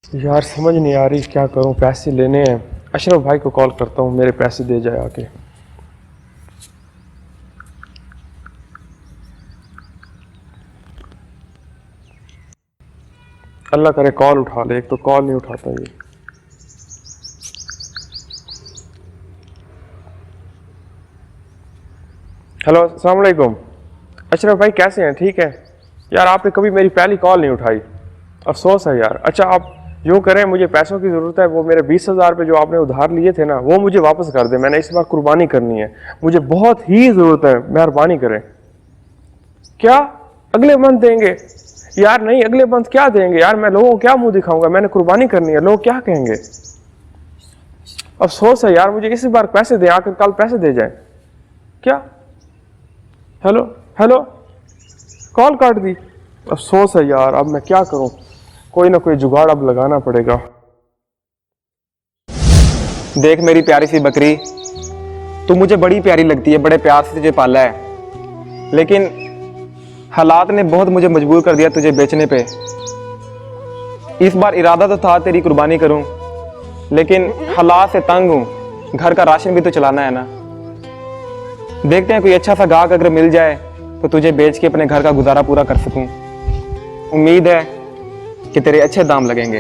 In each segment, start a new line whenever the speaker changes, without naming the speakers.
यार समझ नहीं आ रही क्या करूं, पैसे लेने हैं। अशरफ भाई को कॉल करता हूं, मेरे पैसे दे जाए आके। अल्लाह करे कॉल उठा ले, एक तो कॉल नहीं उठाता ये। हेलो अस्सलाम वालेकुम। अशरफ भाई कैसे हैं? ठीक है यार, आपने कभी मेरी पहली कॉल नहीं उठाई, अफसोस है यार। अच्छा आप यूँ करें, मुझे पैसों की ज़रूरत है, वो मेरे 20,000 रुपये जो आपने उधार लिए थे ना, वो मुझे वापस कर दें। मैंने इस बार कुर्बानी करनी है, मुझे बहुत ही ज़रूरत है, मेहरबानी करें। क्या अगले मंथ देंगे? यार नहीं, अगले मंथ क्या देंगे यार, मैं लोगों को क्या मुंह दिखाऊंगा, मैंने कुर्बानी करनी है, लोग क्या कहेंगे। अफसोस है यार, मुझे इसी बार पैसे दें, आकर कल पैसे दे जाएं। क्या? हेलो हेलो, कॉल काट दी। अफसोस है यार, अब मैं क्या करूं, कोई ना कोई जुगाड़ अब लगाना पड़ेगा।
देख मेरी प्यारी सी बकरी, तू मुझे बड़ी प्यारी लगती है, बड़े प्यार से तुझे पाला है, लेकिन हालात ने बहुत मुझे मजबूर कर दिया तुझे बेचने पे। इस बार इरादा तो था तेरी कुर्बानी करूं, लेकिन हालात से तंग हूं, घर का राशन भी तो चलाना है ना। देखते हैं कोई अच्छा सा गाहक अगर मिल जाए तो तुझे बेच के अपने घर का गुजारा पूरा कर सकूं। उम्मीद है कि तेरे अच्छे दाम लगेंगे।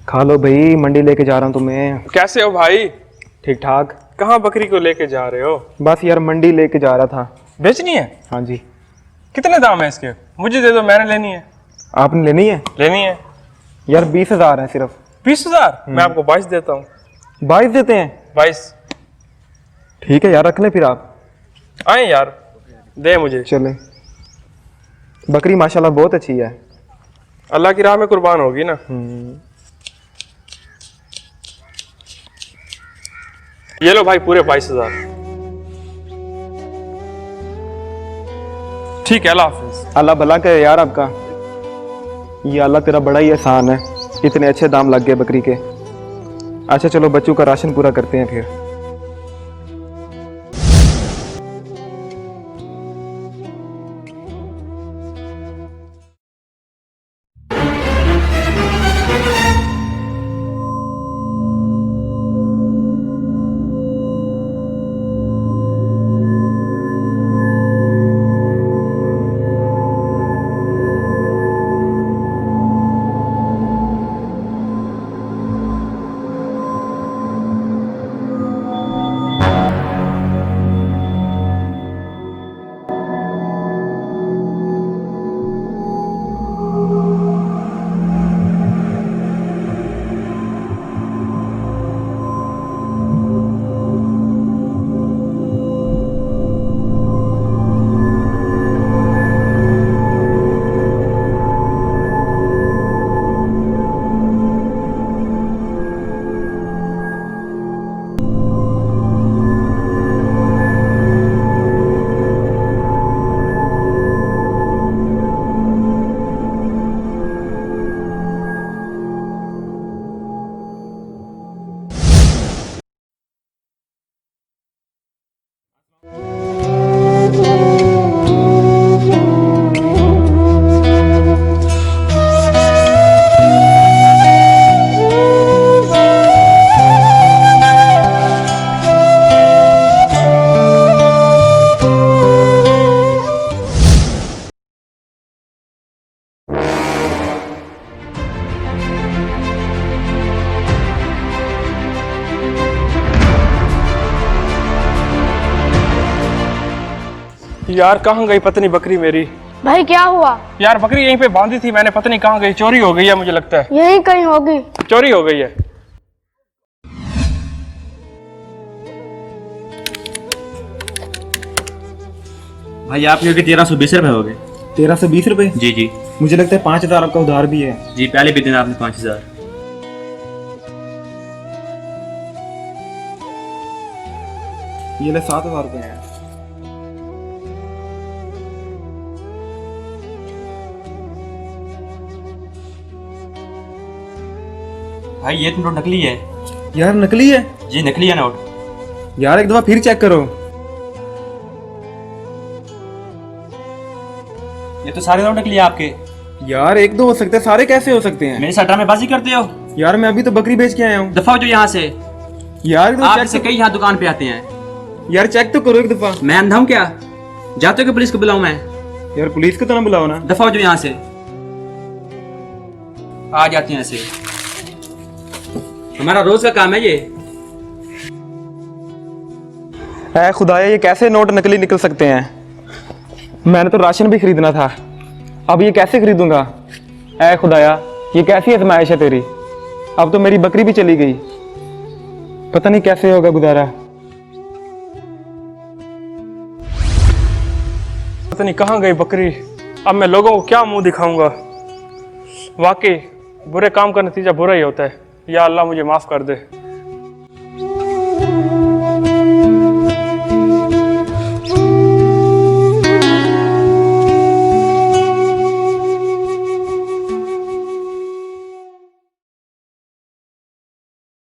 खा लो भाई, मंडी लेके जा रहा हूं तुम्हें।
कैसे हो भाई?
ठीक ठाक।
कहाँ बकरी को लेके जा रहे हो?
बस यार मंडी लेके जा रहा था।
बेचनी है?
हाँ जी।
कितने दाम है इसके? मुझे दे दो, मैंने लेनी है।
आपने लेनी है?
लेनी है
यार 20,000 है सिर्फ।
20,000? मैं आपको 22 देता हूँ।
22 देते हैं?
22।
ठीक है यार, रख लें फिर आप।
आए यार, दे मुझे।
चले। बकरी माशाल्लाह बहुत अच्छी है।
अल्लाह की राह में कुर्बान होगी ना। ये लो भाई, पूरे 22,000। ठीक है, अल्लाह हाफिज।
अल्लाह भला करे यार आपका। ये अल्लाह तेरा बड़ा ही एहसान है, इतने अच्छे दाम लग गए बकरी के। अच्छा चलो बच्चों का राशन पूरा करते हैं फिर।
यार कहाँ गई पत्नी बकरी मेरी?
भाई क्या हुआ?
यार बकरी यहीं पे बांधी थी मैंने, पता नहीं कहाँ गई, चोरी हो गई है मुझे लगता है।
यही कहीं होगी।
चोरी हो गई है।
भाई आपके 1320 रुपए हो गए।
1320 रुपए?
जी जी
मुझे लगता है 5,000 आपका उधार भी है।
जी, पहले भी देना आपने 5,000।
ये ले 7,000 रुपए हैं।
भाई ये तो नोट नकली है।
यार नकली है?
जी नकली है नोट।
यार एक दफा फिर चेक करो।
ये तो सारे नोट नकली है आपके।
यार एक दो हो सकते हैं, सारे कैसे हो सकते हैं?
मेरे साथ ड्रामेबाजी करते हो।
यार मैं अभी तो बकरी बेच के आया हूँ।
दफा हो जो यहाँ से।
यार तो
आप
चेक
इससे कई यहाँ दुकान पे आते हैं।
यार चेक तो करो एक दफा।
मैं अंधा हूँ क्या? जाते हो कि पुलिस को बुलाऊं मैं?
यार पुलिस को तो ना बुलाओ ना।
दफा हो जो यहाँ से। आ जाते हैं ऐसे। हमारा रोज का काम है ये।
ऐ खुदाया, ये कैसे नोट नकली निकल सकते हैं? मैंने तो राशन भी खरीदना था, अब ये कैसे खरीदूंगा? ऐ खुदाया, ये कैसी आजमाइश है तेरी? अब तो मेरी बकरी भी चली गई, पता नहीं कैसे होगा गुजारा।
पता नहीं कहाँ गई बकरी। अब मैं लोगों को क्या मुंह दिखाऊंगा। वाकई बुरे काम का नतीजा बुरा ही होता है। या अल्लाह मुझे माफ़ कर दे।